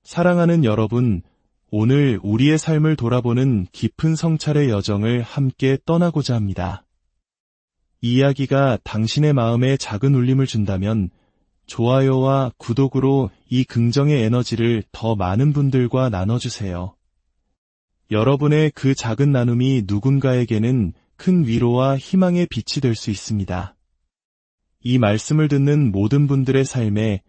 사랑하는 여러분, 오늘 우리의 삶을 돌아보는 깊은 성찰의 여정을 함께 떠나고자 합니다. 이 이야기가 당신의 마음에 작은 울림을 준다면 좋아요와 구독으로 이 긍정의 에너지를 더 많은 분들과 나눠주세요. 여러분의 그 작은 나눔이 누군가에게는 큰 위로와 희망의 빛이 될 수 있습니다. 이 말씀을 듣는 모든 분들의 삶에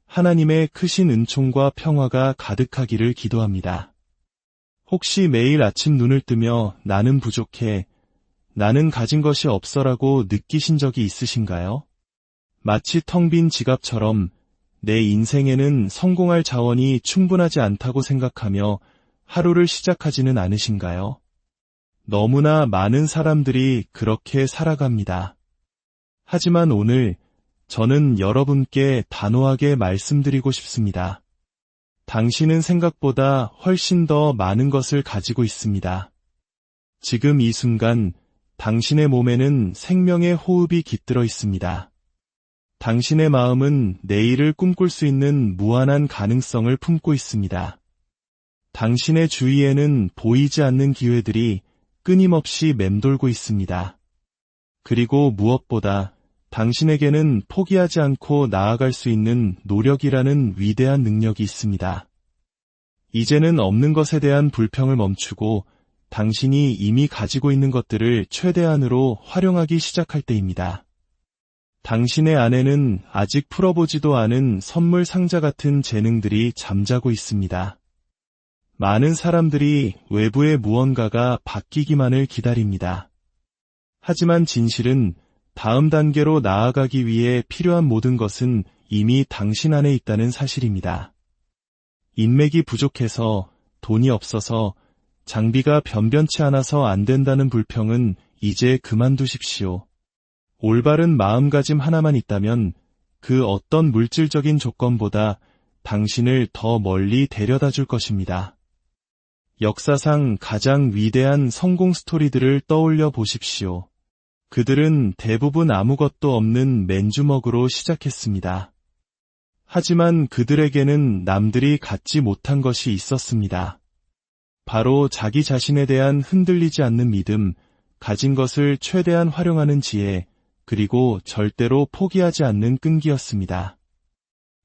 하나님의 크신 은총과 평화가 가득하기를 기도합니다. 혹시 매일 아침 눈을 뜨며 나는 부족해, 나는 가진 것이 없어라고 느끼신 적이 있으신가요? 마치 텅 빈 지갑처럼 내 인생에는 성공할 자원이 충분하지 않다고 생각하며 하루를 시작하지는 않으신가요? 너무나 많은 사람들이 그렇게 살아갑니다. 하지만 오늘 저는 여러분께 단호하게 말씀드리고 싶습니다. 당신은 생각보다 훨씬 더 많은 것을 가지고 있습니다. 지금 이 순간 당신의 몸에는 생명의 호흡이 깃들어 있습니다. 당신의 마음은 내일을 꿈꿀 수 있는 무한한 가능성을 품고 있습니다. 당신의 주위에는 보이지 않는 기회들이 끊임없이 맴돌고 있습니다. 그리고 무엇보다 당신에게는 포기하지 않고 나아갈 수 있는 노력이라는 위대한 능력이 있습니다. 이제는 없는 것에 대한 불평을 멈추고 당신이 이미 가지고 있는 것들을 최대한으로 활용하기 시작할 때입니다. 당신의 안에는 아직 풀어보지도 않은 선물 상자 같은 재능들이 잠자고 있습니다. 많은 사람들이 외부의 무언가가 바뀌기만을 기다립니다. 하지만 진실은 다음 단계로 나아가기 위해 필요한 모든 것은 이미 당신 안에 있다는 사실입니다. 인맥이 부족해서, 돈이 없어서, 장비가 변변치 않아서 안 된다는 불평은 이제 그만두십시오. 올바른 마음가짐 하나만 있다면 그 어떤 물질적인 조건보다 당신을 더 멀리 데려다 줄 것입니다. 역사상 가장 위대한 성공 스토리들을 떠올려 보십시오. 그들은 대부분 아무것도 없는 맨주먹으로 시작했습니다. 하지만 그들에게는 남들이 갖지 못한 것이 있었습니다. 바로 자기 자신에 대한 흔들리지 않는 믿음, 가진 것을 최대한 활용하는 지혜, 그리고 절대로 포기하지 않는 끈기였습니다.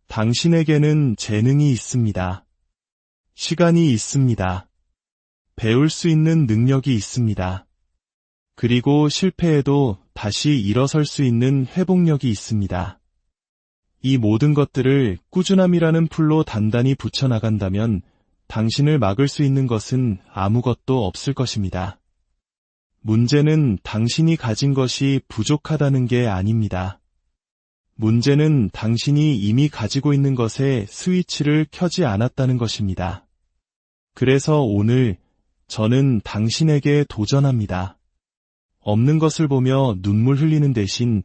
당신에게는 재능이 있습니다. 시간이 있습니다. 배울 수 있는 능력이 있습니다. 그리고 실패해도 다시 일어설 수 있는 회복력이 있습니다. 이 모든 것들을 꾸준함이라는 풀로 단단히 붙여나간다면 당신을 막을 수 있는 것은 아무것도 없을 것입니다. 문제는 당신이 가진 것이 부족하다는 게 아닙니다. 문제는 당신이 이미 가지고 있는 것에 스위치를 켜지 않았다는 것입니다. 그래서 오늘 저는 당신에게 도전합니다. 없는 것을 보며 눈물 흘리는 대신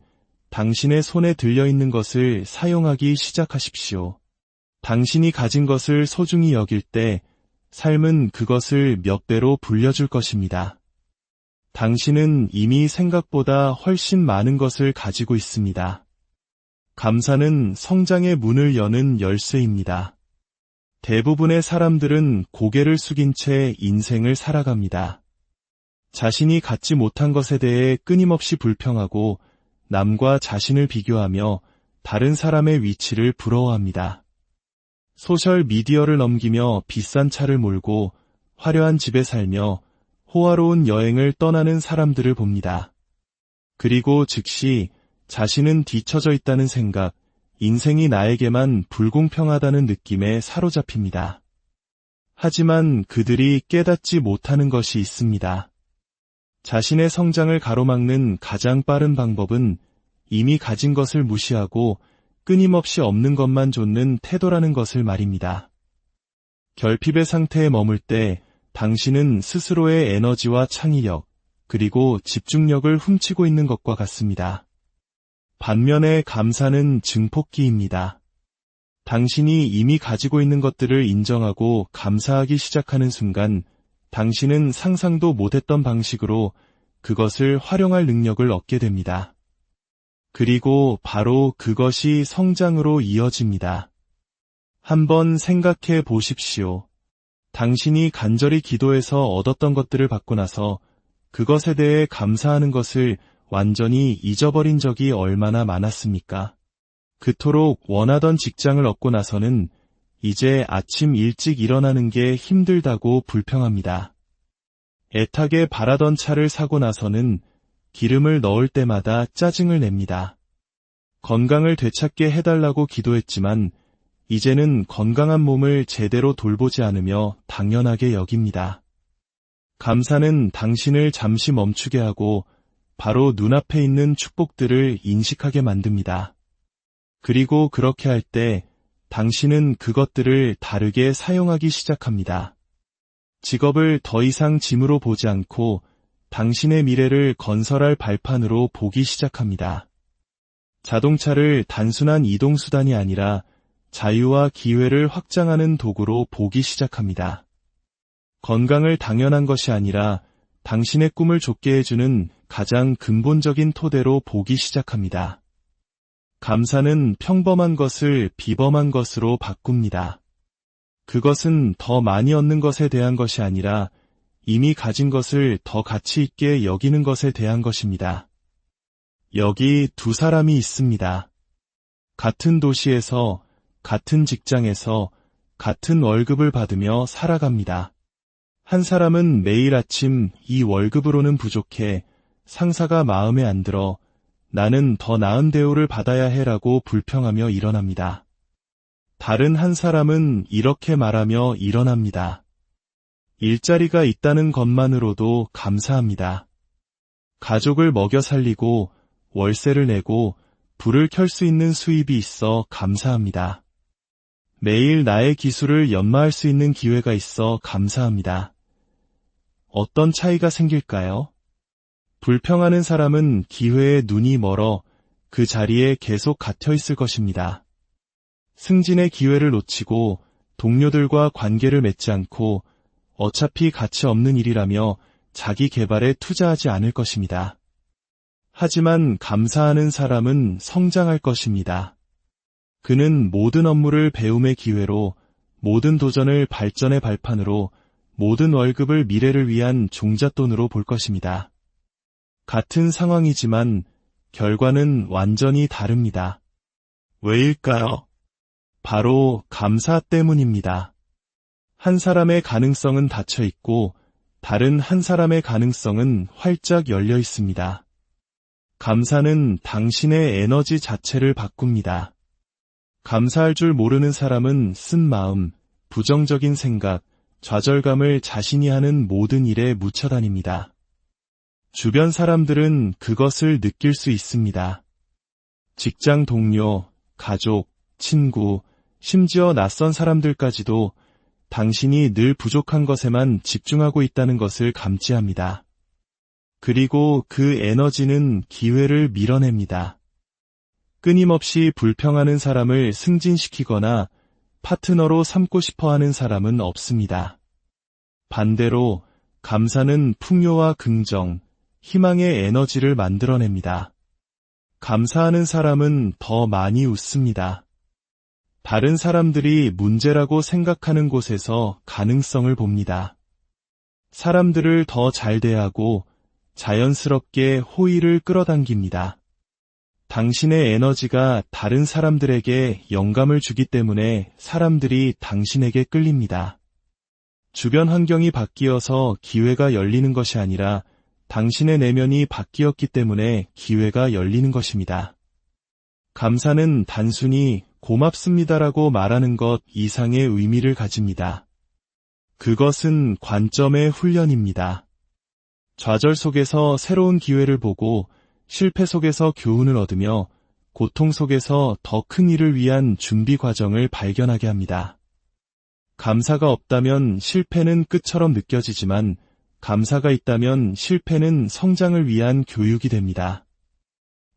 당신의 손에 들려있는 것을 사용하기 시작하십시오. 당신이 가진 것을 소중히 여길 때 삶은 그것을 몇 배로 불려줄 것입니다. 당신은 이미 생각보다 훨씬 많은 것을 가지고 있습니다. 감사는 성장의 문을 여는 열쇠입니다. 대부분의 사람들은 고개를 숙인 채 인생을 살아갑니다. 자신이 갖지 못한 것에 대해 끊임없이 불평하고 남과 자신을 비교하며 다른 사람의 위치를 부러워합니다. 소셜 미디어를 넘기며 비싼 차를 몰고 화려한 집에 살며 호화로운 여행을 떠나는 사람들을 봅니다. 그리고 즉시 자신은 뒤처져 있다는 생각, 인생이 나에게만 불공평하다는 느낌에 사로잡힙니다. 하지만 그들이 깨닫지 못하는 것이 있습니다. 자신의 성장을 가로막는 가장 빠른 방법은 이미 가진 것을 무시하고 끊임없이 없는 것만 좇는 태도라는 것을 말입니다. 결핍의 상태에 머물 때 당신은 스스로의 에너지와 창의력, 그리고 집중력을 훔치고 있는 것과 같습니다. 반면에 감사는 증폭기입니다. 당신이 이미 가지고 있는 것들을 인정하고 감사하기 시작하는 순간 당신은 상상도 못했던 방식으로 그것을 활용할 능력을 얻게 됩니다. 그리고 바로 그것이 성장으로 이어집니다. 한번 생각해 보십시오. 당신이 간절히 기도해서 얻었던 것들을 받고 나서 그것에 대해 감사하는 것을 완전히 잊어버린 적이 얼마나 많았습니까? 그토록 원하던 직장을 얻고 나서는 이제 아침 일찍 일어나는 게 힘들다고 불평합니다. 애타게 바라던 차를 사고 나서는 기름을 넣을 때마다 짜증을 냅니다. 건강을 되찾게 해달라고 기도했지만 이제는 건강한 몸을 제대로 돌보지 않으며 당연하게 여깁니다. 감사는 당신을 잠시 멈추게 하고 바로 눈앞에 있는 축복들을 인식하게 만듭니다. 그리고 그렇게 할 때 당신은 그것들을 다르게 사용하기 시작합니다. 직업을 더 이상 짐으로 보지 않고 당신의 미래를 건설할 발판으로 보기 시작합니다. 자동차를 단순한 이동수단이 아니라 자유와 기회를 확장하는 도구로 보기 시작합니다. 건강을 당연한 것이 아니라 당신의 꿈을 좇게 해주는 가장 근본적인 토대로 보기 시작합니다. 감사는 평범한 것을 비범한 것으로 바꿉니다. 그것은 더 많이 얻는 것에 대한 것이 아니라 이미 가진 것을 더 가치 있게 여기는 것에 대한 것입니다. 여기 두 사람이 있습니다. 같은 도시에서, 같은 직장에서, 같은 월급을 받으며 살아갑니다. 한 사람은 매일 아침 이 월급으로는 부족해 상사가 마음에 안 들어 나는 더 나은 대우를 받아야 해라고 불평하며 일어납니다. 다른 한 사람은 이렇게 말하며 일어납니다. 일자리가 있다는 것만으로도 감사합니다. 가족을 먹여 살리고 월세를 내고 불을 켤 수 있는 수입이 있어 감사합니다. 매일 나의 기술을 연마할 수 있는 기회가 있어 감사합니다. 어떤 차이가 생길까요? 불평하는 사람은 기회에 눈이 멀어 그 자리에 계속 갇혀 있을 것입니다. 승진의 기회를 놓치고 동료들과 관계를 맺지 않고 어차피 가치 없는 일이라며 자기 개발에 투자하지 않을 것입니다. 하지만 감사하는 사람은 성장할 것입니다. 그는 모든 업무를 배움의 기회로, 모든 도전을 발전의 발판으로, 모든 월급을 미래를 위한 종잣돈으로 볼 것입니다. 같은 상황이지만 결과는 완전히 다릅니다. 왜일까요? 바로 감사 때문입니다. 한 사람의 가능성은 닫혀 있고 다른 한 사람의 가능성은 활짝 열려 있습니다. 감사는 당신의 에너지 자체를 바꿉니다. 감사할 줄 모르는 사람은 쓴 마음, 부정적인 생각, 좌절감을 자신이 하는 모든 일에 묻혀 다닙니다. 주변 사람들은 그것을 느낄 수 있습니다. 직장 동료, 가족, 친구, 심지어 낯선 사람들까지도 당신이 늘 부족한 것에만 집중하고 있다는 것을 감지합니다. 그리고 그 에너지는 기회를 밀어냅니다. 끊임없이 불평하는 사람을 승진시키거나 파트너로 삼고 싶어하는 사람은 없습니다. 반대로 감사는 풍요와 긍정, 희망의 에너지를 만들어냅니다. 감사하는 사람은 더 많이 웃습니다. 다른 사람들이 문제라고 생각하는 곳에서 가능성을 봅니다. 사람들을 더 잘 대하고 자연스럽게 호의를 끌어당깁니다. 당신의 에너지가 다른 사람들에게 영감을 주기 때문에 사람들이 당신에게 끌립니다. 주변 환경이 바뀌어서 기회가 열리는 것이 아니라 당신의 내면이 바뀌었기 때문에 기회가 열리는 것입니다. 감사는 단순히 고맙습니다라고 말하는 것 이상의 의미를 가집니다. 그것은 관점의 훈련입니다. 좌절 속에서 새로운 기회를 보고 실패 속에서 교훈을 얻으며 고통 속에서 더 큰 일을 위한 준비 과정을 발견하게 합니다. 감사가 없다면 실패는 끝처럼 느껴지지만 감사가 있다면 실패는 성장을 위한 교육이 됩니다.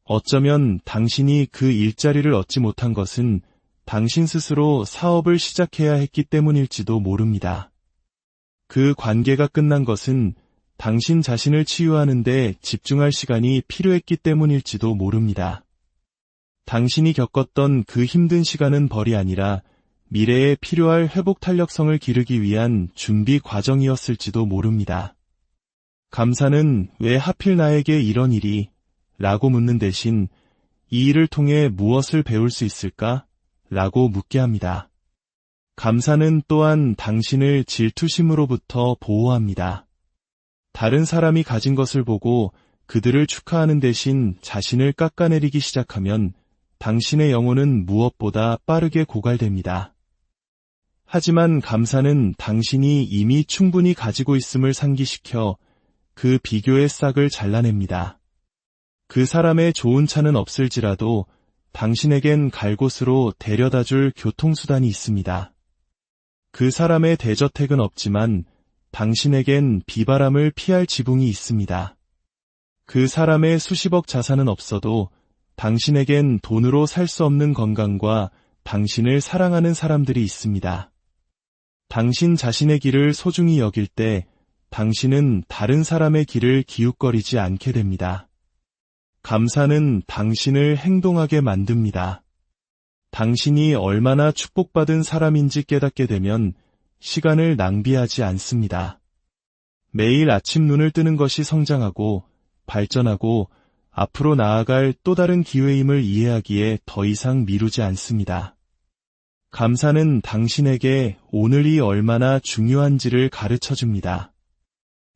어쩌면 당신이 그 일자리를 얻지 못한 것은 당신 스스로 사업을 시작해야 했기 때문일지도 모릅니다. 그 관계가 끝난 것은 당신 자신을 치유하는 데 집중할 시간이 필요했기 때문일지도 모릅니다. 당신이 겪었던 그 힘든 시간은 벌이 아니라 미래에 필요할 회복 탄력성을 기르기 위한 준비 과정이었을지도 모릅니다. 감사는 왜 하필 나에게 이런 일이? 라고 묻는 대신 이 일을 통해 무엇을 배울 수 있을까? 라고 묻게 합니다. 감사는 또한 당신을 질투심으로부터 보호합니다. 다른 사람이 가진 것을 보고 그들을 축하하는 대신 자신을 깎아내리기 시작하면 당신의 영혼은 무엇보다 빠르게 고갈됩니다. 하지만 감사는 당신이 이미 충분히 가지고 있음을 상기시켜 그 비교의 싹을 잘라냅니다. 그 사람의 좋은 차는 없을지라도 당신에겐 갈 곳으로 데려다줄 교통수단이 있습니다. 그 사람의 대저택은 없지만 당신에겐 비바람을 피할 지붕이 있습니다. 그 사람의 수십억 자산은 없어도 당신에겐 돈으로 살 수 없는 건강과 당신을 사랑하는 사람들이 있습니다. 당신 자신의 길을 소중히 여길 때 당신은 다른 사람의 길을 기웃거리지 않게 됩니다. 감사는 당신을 행동하게 만듭니다. 당신이 얼마나 축복받은 사람인지 깨닫게 되면 시간을 낭비하지 않습니다. 매일 아침 눈을 뜨는 것이 성장하고 발전하고 앞으로 나아갈 또 다른 기회임을 이해하기에 더 이상 미루지 않습니다. 감사는 당신에게 오늘이 얼마나 중요한지를 가르쳐줍니다.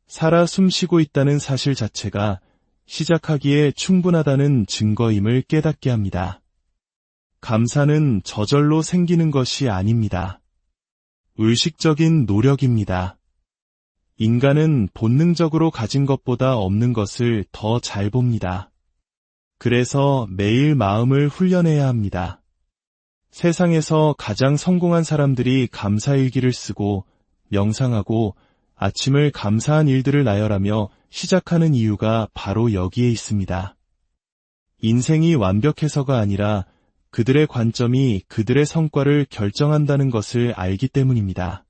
살아 숨쉬고 있다는 사실 자체가 시작하기에 충분하다는 증거임을 깨닫게 합니다. 감사는 저절로 생기는 것이 아닙니다. 의식적인 노력입니다. 인간은 본능적으로 가진 것보다 없는 것을 더 잘 봅니다. 그래서 매일 마음을 훈련해야 합니다. 세상에서 가장 성공한 사람들이 감사일기를 쓰고 명상하고 아침을 감사한 일들을 나열하며 시작하는 이유가 바로 여기에 있습니다. 인생이 완벽해서가 아니라 그들의 관점이 그들의 성과를 결정한다는 것을 알기 때문입니다.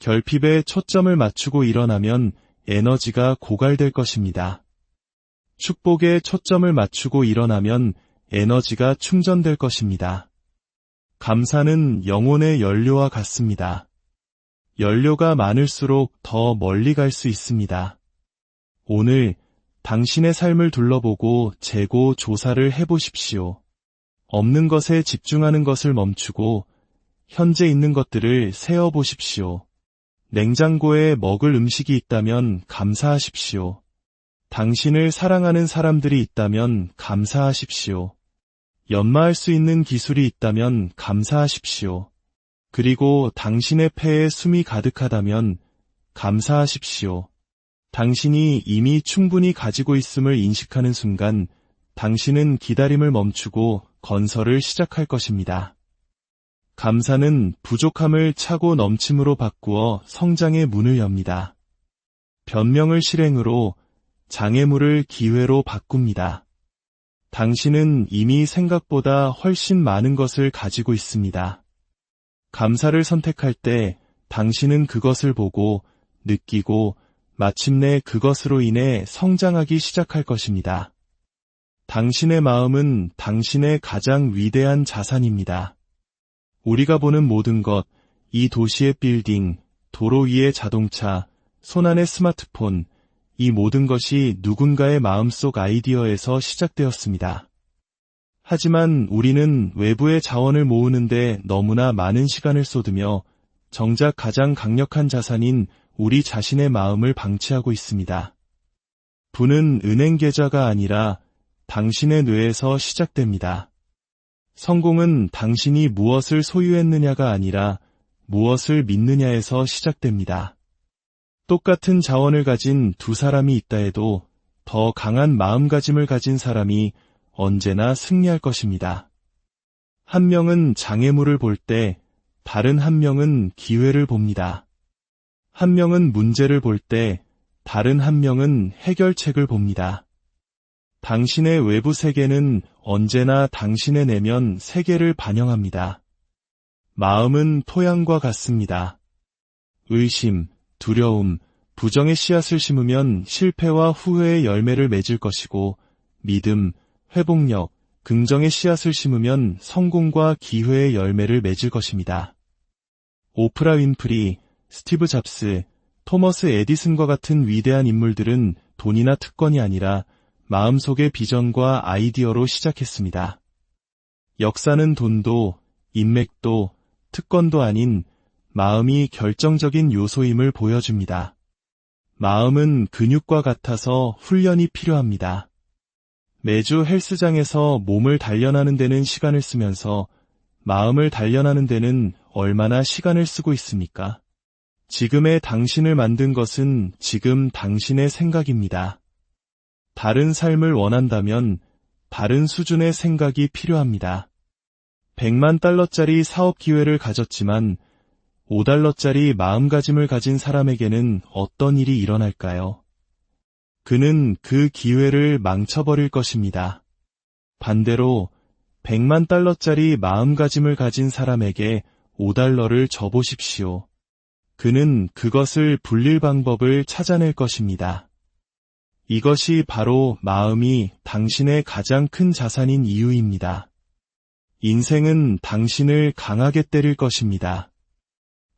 결핍에 초점을 맞추고 일어나면 에너지가 고갈될 것입니다. 축복에 초점을 맞추고 일어나면 에너지가 충전될 것입니다. 감사는 영혼의 연료와 같습니다. 연료가 많을수록 더 멀리 갈 수 있습니다. 오늘 당신의 삶을 둘러보고 재고 조사를 해보십시오. 없는 것에 집중하는 것을 멈추고 현재 있는 것들을 세어보십시오. 냉장고에 먹을 음식이 있다면 감사하십시오. 당신을 사랑하는 사람들이 있다면 감사하십시오. 연마할 수 있는 기술이 있다면 감사하십시오. 그리고 당신의 폐에 숨이 가득하다면 감사하십시오. 당신이 이미 충분히 가지고 있음을 인식하는 순간 당신은 기다림을 멈추고 건설을 시작할 것입니다. 감사는 부족함을 차고 넘침으로 바꾸어 성장의 문을 엽니다. 변명을 실행으로, 장애물을 기회로 바꿉니다. 당신은 이미 생각보다 훨씬 많은 것을 가지고 있습니다. 감사를 선택할 때 당신은 그것을 보고, 느끼고, 마침내 그것으로 인해 성장하기 시작할 것입니다. 당신의 마음은 당신의 가장 위대한 자산입니다. 우리가 보는 모든 것, 이 도시의 빌딩, 도로 위의 자동차, 손안의 스마트폰, 이 모든 것이 누군가의 마음속 아이디어에서 시작되었습니다. 하지만 우리는 외부의 자원을 모으는데 너무나 많은 시간을 쏟으며 정작 가장 강력한 자산인 우리 자신의 마음을 방치하고 있습니다. 부는 은행 계좌가 아니라 당신의 뇌에서 시작됩니다. 성공은 당신이 무엇을 소유했느냐가 아니라 무엇을 믿느냐에서 시작됩니다. 똑같은 자원을 가진 두 사람이 있다 해도 더 강한 마음가짐을 가진 사람이 언제나 승리할 것입니다. 한 명은 장애물을 볼 때 다른 한 명은 기회를 봅니다. 한 명은 문제를 볼 때 다른 한 명은 해결책을 봅니다. 당신의 외부 세계는 언제나 당신의 내면 세계를 반영합니다. 마음은 토양과 같습니다. 의심, 두려움, 부정의 씨앗을 심으면 실패와 후회의 열매를 맺을 것이고 믿음, 회복력, 긍정의 씨앗을 심으면 성공과 기회의 열매를 맺을 것입니다. 오프라 윈프리, 스티브 잡스, 토머스 에디슨과 같은 위대한 인물들은 돈이나 특권이 아니라 마음속의 비전과 아이디어로 시작했습니다. 역사는 돈도, 인맥도, 특권도 아닌 마음이 결정적인 요소임을 보여줍니다. 마음은 근육과 같아서 훈련이 필요합니다. 매주 헬스장에서 몸을 단련하는 데는 시간을 쓰면서 마음을 단련하는 데는 얼마나 시간을 쓰고 있습니까? 지금의 당신을 만든 것은 지금 당신의 생각입니다. 다른 삶을 원한다면 다른 수준의 생각이 필요합니다. 100만 달러짜리 사업 기회를 가졌지만 5달러짜리 마음가짐을 가진 사람에게는 어떤 일이 일어날까요? 그는 그 기회를 망쳐버릴 것입니다. 반대로 100만 달러짜리 마음가짐을 가진 사람에게 5달러를 줘보십시오. 그는 그것을 불릴 방법을 찾아낼 것입니다. 이것이 바로 마음이 당신의 가장 큰 자산인 이유입니다. 인생은 당신을 강하게 때릴 것입니다.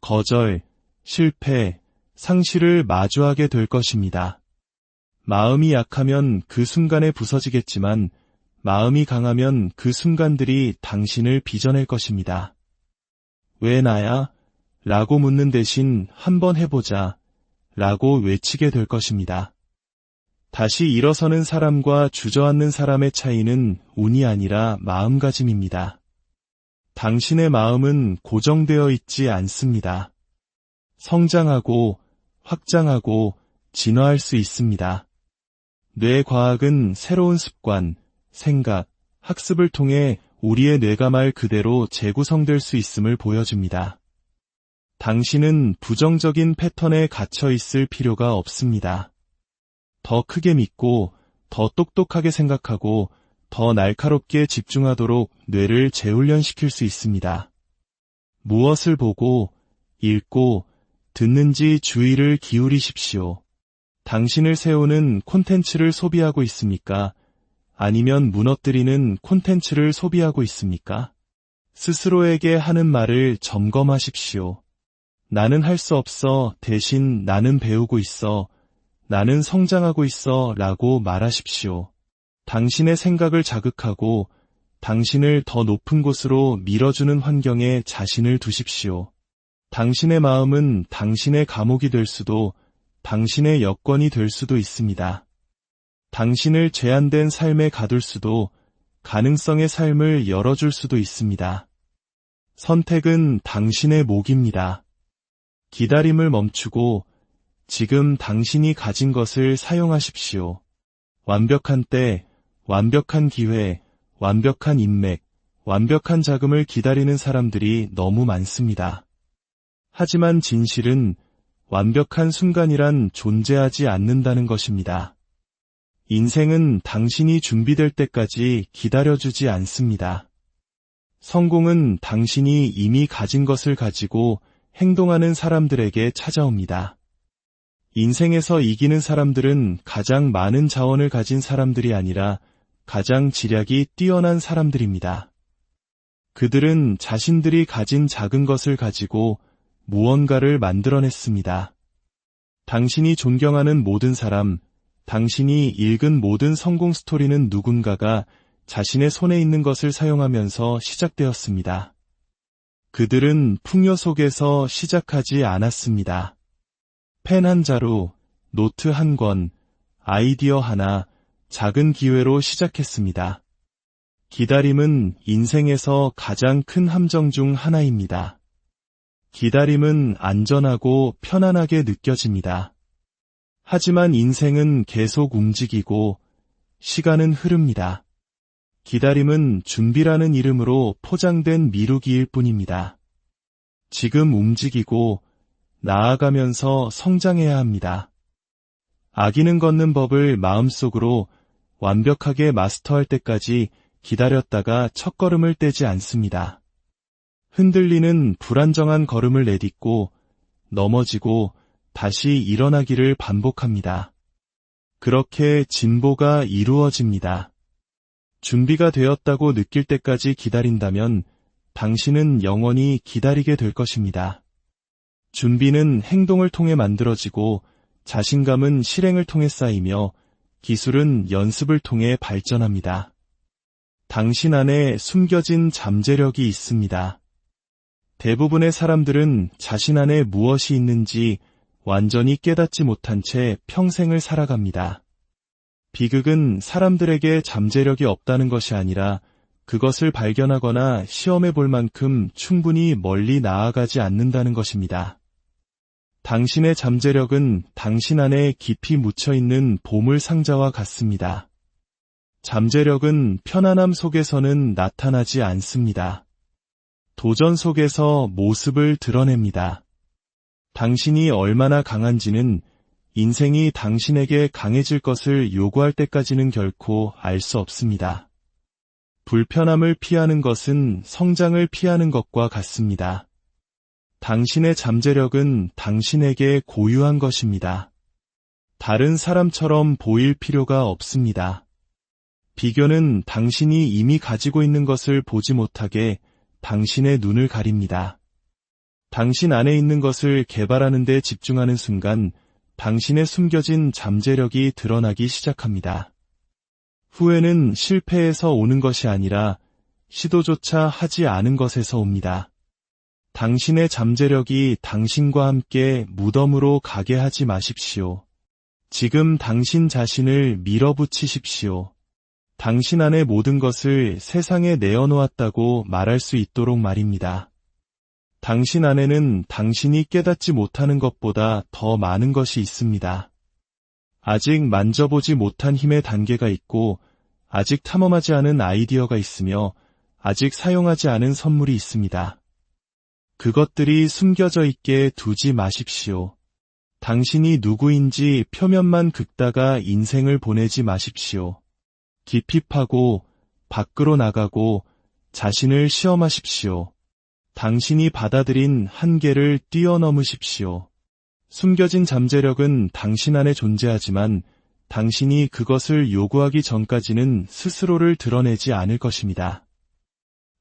거절, 실패, 상실을 마주하게 될 것입니다. 마음이 약하면 그 순간에 부서지겠지만 마음이 강하면 그 순간들이 당신을 빚어낼 것입니다. 왜 나야? 라고 묻는 대신 한번 해보자 라고 외치게 될 것입니다. 다시 일어서는 사람과 주저앉는 사람의 차이는 운이 아니라 마음가짐입니다. 당신의 마음은 고정되어 있지 않습니다. 성장하고 확장하고 진화할 수 있습니다. 뇌과학은 새로운 습관, 생각, 학습을 통해 우리의 뇌가 말 그대로 재구성될 수 있음을 보여줍니다. 당신은 부정적인 패턴에 갇혀 있을 필요가 없습니다. 더 크게 믿고, 더 똑똑하게 생각하고, 더 날카롭게 집중하도록 뇌를 재훈련시킬 수 있습니다. 무엇을 보고, 읽고, 듣는지 주의를 기울이십시오. 당신을 세우는 콘텐츠를 소비하고 있습니까? 아니면 무너뜨리는 콘텐츠를 소비하고 있습니까? 스스로에게 하는 말을 점검하십시오. 나는 할 수 없어, 대신 나는 배우고 있어, 나는 성장하고 있어 라고 말하십시오. 당신의 생각을 자극하고 당신을 더 높은 곳으로 밀어주는 환경에 자신을 두십시오. 당신의 마음은 당신의 감옥이 될 수도 당신의 여건이 될 수도 있습니다. 당신을 제한된 삶에 가둘 수도 가능성의 삶을 열어줄 수도 있습니다. 선택은 당신의 몫입니다. 기다림을 멈추고 지금 당신이 가진 것을 사용하십시오. 완벽한 때, 완벽한 기회, 완벽한 인맥, 완벽한 자금을 기다리는 사람들이 너무 많습니다. 하지만 진실은 완벽한 순간이란 존재하지 않는다는 것입니다. 인생은 당신이 준비될 때까지 기다려주지 않습니다. 성공은 당신이 이미 가진 것을 가지고 행동하는 사람들에게 찾아옵니다. 인생에서 이기는 사람들은 가장 많은 자원을 가진 사람들이 아니라 가장 지략이 뛰어난 사람들입니다. 그들은 자신들이 가진 작은 것을 가지고 무언가를 만들어냈습니다. 당신이 존경하는 모든 사람, 당신이 읽은 모든 성공 스토리는 누군가가 자신의 손에 있는 것을 사용하면서 시작되었습니다. 그들은 풍요 속에서 시작하지 않았습니다. 펜 한 자루, 노트 한 권, 아이디어 하나, 작은 기회로 시작했습니다. 기다림은 인생에서 가장 큰 함정 중 하나입니다. 기다림은 안전하고 편안하게 느껴집니다. 하지만 인생은 계속 움직이고 시간은 흐릅니다. 기다림은 준비라는 이름으로 포장된 미루기일 뿐입니다. 지금 움직이고 나아가면서 성장해야 합니다. 아기는 걷는 법을 마음속으로 완벽하게 마스터할 때까지 기다렸다가 첫걸음을 떼지 않습니다. 흔들리는 불안정한 걸음을 내딛고 넘어지고 다시 일어나기를 반복합니다. 그렇게 진보가 이루어집니다. 준비가 되었다고 느낄 때까지 기다린다면 당신은 영원히 기다리게 될 것입니다. 준비는 행동을 통해 만들어지고 자신감은 실행을 통해 쌓이며 기술은 연습을 통해 발전합니다. 당신 안에 숨겨진 잠재력이 있습니다. 대부분의 사람들은 자신 안에 무엇이 있는지 완전히 깨닫지 못한 채 평생을 살아갑니다. 비극은 사람들에게 잠재력이 없다는 것이 아니라 그것을 발견하거나 시험해 볼 만큼 충분히 멀리 나아가지 않는다는 것입니다. 당신의 잠재력은 당신 안에 깊이 묻혀있는 보물 상자와 같습니다. 잠재력은 편안함 속에서는 나타나지 않습니다. 도전 속에서 모습을 드러냅니다. 당신이 얼마나 강한지는 인생이 당신에게 강해질 것을 요구할 때까지는 결코 알 수 없습니다. 불편함을 피하는 것은 성장을 피하는 것과 같습니다. 당신의 잠재력은 당신에게 고유한 것입니다. 다른 사람처럼 보일 필요가 없습니다. 비교는 당신이 이미 가지고 있는 것을 보지 못하게 당신의 눈을 가립니다. 당신 안에 있는 것을 개발하는 데 집중하는 순간 당신의 숨겨진 잠재력이 드러나기 시작합니다. 후회는 실패에서 오는 것이 아니라 시도조차 하지 않은 것에서 옵니다. 당신의 잠재력이 당신과 함께 무덤으로 가게 하지 마십시오. 지금 당신 자신을 밀어붙이십시오. 당신 안의 모든 것을 세상에 내어놓았다고 말할 수 있도록 말입니다. 당신 안에는 당신이 깨닫지 못하는 것보다 더 많은 것이 있습니다. 아직 만져보지 못한 힘의 단계가 있고, 아직 탐험하지 않은 아이디어가 있으며, 아직 사용하지 않은 선물이 있습니다. 그것들이 숨겨져 있게 두지 마십시오. 당신이 누구인지 표면만 긁다가 인생을 보내지 마십시오. 깊이 파고 밖으로 나가고 자신을 시험하십시오. 당신이 받아들인 한계를 뛰어넘으십시오. 숨겨진 잠재력은 당신 안에 존재하지만 당신이 그것을 요구하기 전까지는 스스로를 드러내지 않을 것입니다.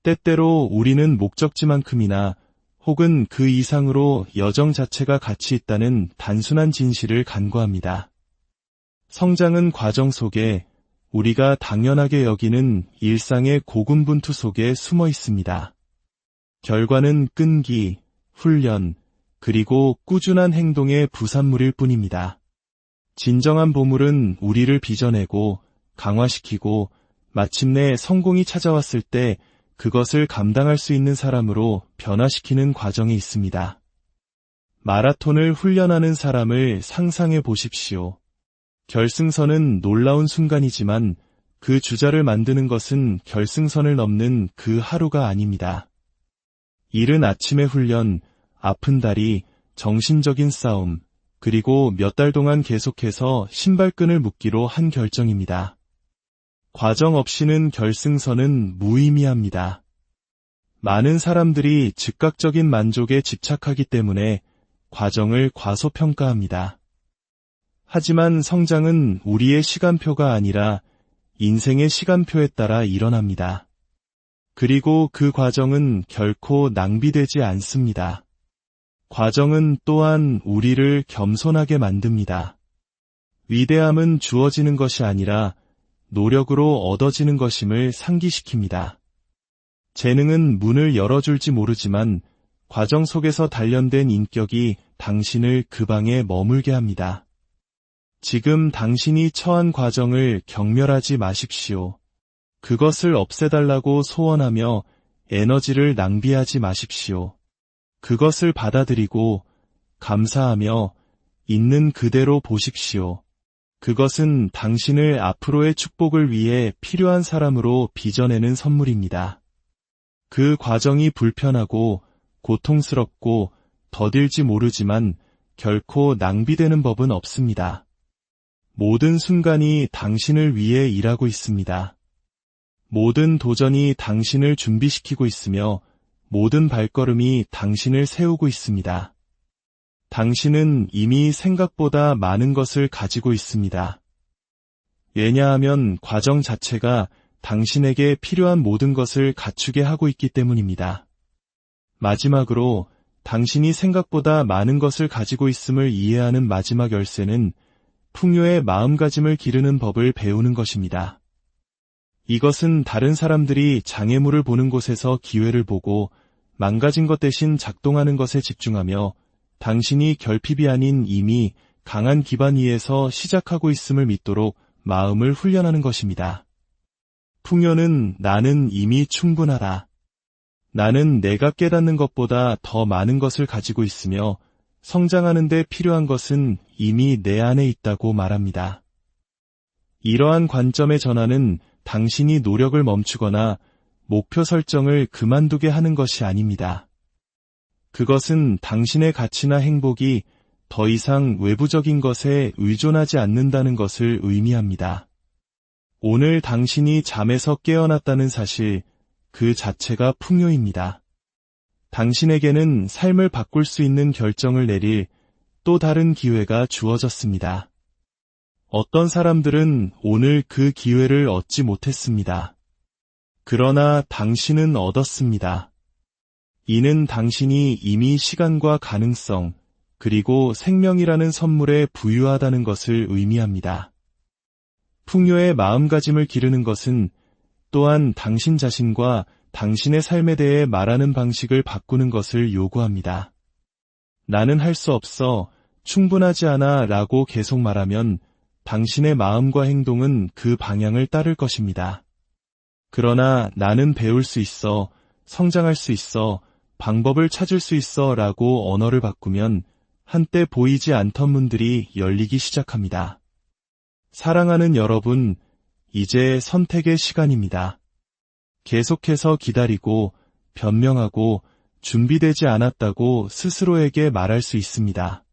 때때로 우리는 목적지만큼이나 혹은 그 이상으로 여정 자체가 가치 있다는 단순한 진실을 간과합니다. 성장은 과정 속에 우리가 당연하게 여기는 일상의 고군분투 속에 숨어 있습니다. 결과는 끈기, 훈련, 그리고 꾸준한 행동의 부산물일 뿐입니다. 진정한 보물은 우리를 빚어내고 강화시키고 마침내 성공이 찾아왔을 때 그것을 감당할 수 있는 사람으로 변화시키는 과정에 있습니다. 마라톤을 훈련하는 사람을 상상해 보십시오. 결승선은 놀라운 순간이지만 그 주자를 만드는 것은 결승선을 넘는 그 하루가 아닙니다. 이른 아침의 훈련, 아픈 다리, 정신적인 싸움, 그리고 몇 달 동안 계속해서 신발끈을 묶기로 한 결정입니다. 과정 없이는 결승선은 무의미합니다. 많은 사람들이 즉각적인 만족에 집착하기 때문에 과정을 과소평가합니다. 하지만 성장은 우리의 시간표가 아니라 인생의 시간표에 따라 일어납니다. 그리고 그 과정은 결코 낭비되지 않습니다. 과정은 또한 우리를 겸손하게 만듭니다. 위대함은 주어지는 것이 아니라 노력으로 얻어지는 것임을 상기시킵니다. 재능은 문을 열어줄지 모르지만 과정 속에서 단련된 인격이 당신을 그 방에 머물게 합니다. 지금 당신이 처한 과정을 경멸하지 마십시오. 그것을 없애달라고 소원하며 에너지를 낭비하지 마십시오. 그것을 받아들이고 감사하며 있는 그대로 보십시오. 그것은 당신을 앞으로의 축복을 위해 필요한 사람으로 빚어내는 선물입니다. 그 과정이 불편하고 고통스럽고 더딜지 모르지만 결코 낭비되는 법은 없습니다. 모든 순간이 당신을 위해 일하고 있습니다. 모든 도전이 당신을 준비시키고 있으며 모든 발걸음이 당신을 세우고 있습니다. 당신은 이미 생각보다 많은 것을 가지고 있습니다. 왜냐하면 과정 자체가 당신에게 필요한 모든 것을 갖추게 하고 있기 때문입니다. 마지막으로 당신이 생각보다 많은 것을 가지고 있음을 이해하는 마지막 열쇠는 풍요의 마음가짐을 기르는 법을 배우는 것입니다. 이것은 다른 사람들이 장애물을 보는 곳에서 기회를 보고 망가진 것 대신 작동하는 것에 집중하며 당신이 결핍이 아닌 이미 강한 기반 위에서 시작하고 있음을 믿도록 마음을 훈련하는 것입니다. 풍요는 나는 이미 충분하다. 나는 내가 깨닫는 것보다 더 많은 것을 가지고 있으며 성장하는 데 필요한 것은 이미 내 안에 있다고 말합니다. 이러한 관점의 전환은 당신이 노력을 멈추거나 목표 설정을 그만두게 하는 것이 아닙니다. 그것은 당신의 가치나 행복이 더 이상 외부적인 것에 의존하지 않는다는 것을 의미합니다. 오늘 당신이 잠에서 깨어났다는 사실, 그 자체가 풍요입니다. 당신에게는 삶을 바꿀 수 있는 결정을 내릴 또 다른 기회가 주어졌습니다. 어떤 사람들은 오늘 그 기회를 얻지 못했습니다. 그러나 당신은 얻었습니다. 이는 당신이 이미 시간과 가능성, 그리고 생명이라는 선물에 부유하다는 것을 의미합니다. 풍요의 마음가짐을 기르는 것은 또한 당신 자신과 당신의 삶에 대해 말하는 방식을 바꾸는 것을 요구합니다. 나는 할 수 없어, 충분하지 않아 라고 계속 말하면 당신의 마음과 행동은 그 방향을 따를 것입니다. 그러나 나는 배울 수 있어, 성장할 수 있어, 방법을 찾을 수 있어 라고 언어를 바꾸면 한때 보이지 않던 문들이 열리기 시작합니다. 사랑하는 여러분, 이제 선택의 시간입니다. 계속해서 기다리고 변명하고 준비되지 않았다고 스스로에게 말할 수 있습니다.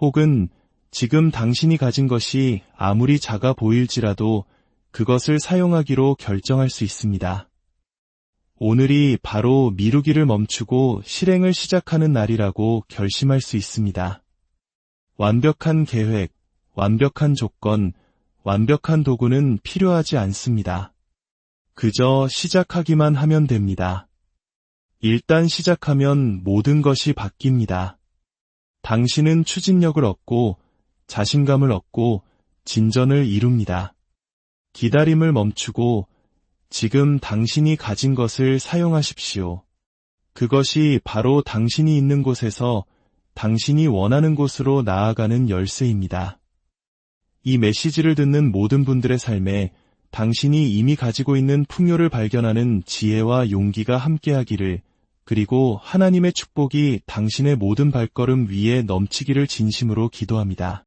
혹은 지금 당신이 가진 것이 아무리 작아 보일지라도 그것을 사용하기로 결정할 수 있습니다. 오늘이 바로 미루기를 멈추고 실행을 시작하는 날이라고 결심할 수 있습니다. 완벽한 계획, 완벽한 조건, 완벽한 도구는 필요하지 않습니다. 그저 시작하기만 하면 됩니다. 일단 시작하면 모든 것이 바뀝니다. 당신은 추진력을 얻고 자신감을 얻고 진전을 이룹니다. 기다림을 멈추고 지금 당신이 가진 것을 사용하십시오. 그것이 바로 당신이 있는 곳에서 당신이 원하는 곳으로 나아가는 열쇠입니다. 이 메시지를 듣는 모든 분들의 삶에 당신이 이미 가지고 있는 풍요를 발견하는 지혜와 용기가 함께하기를, 그리고 하나님의 축복이 당신의 모든 발걸음 위에 넘치기를 진심으로 기도합니다.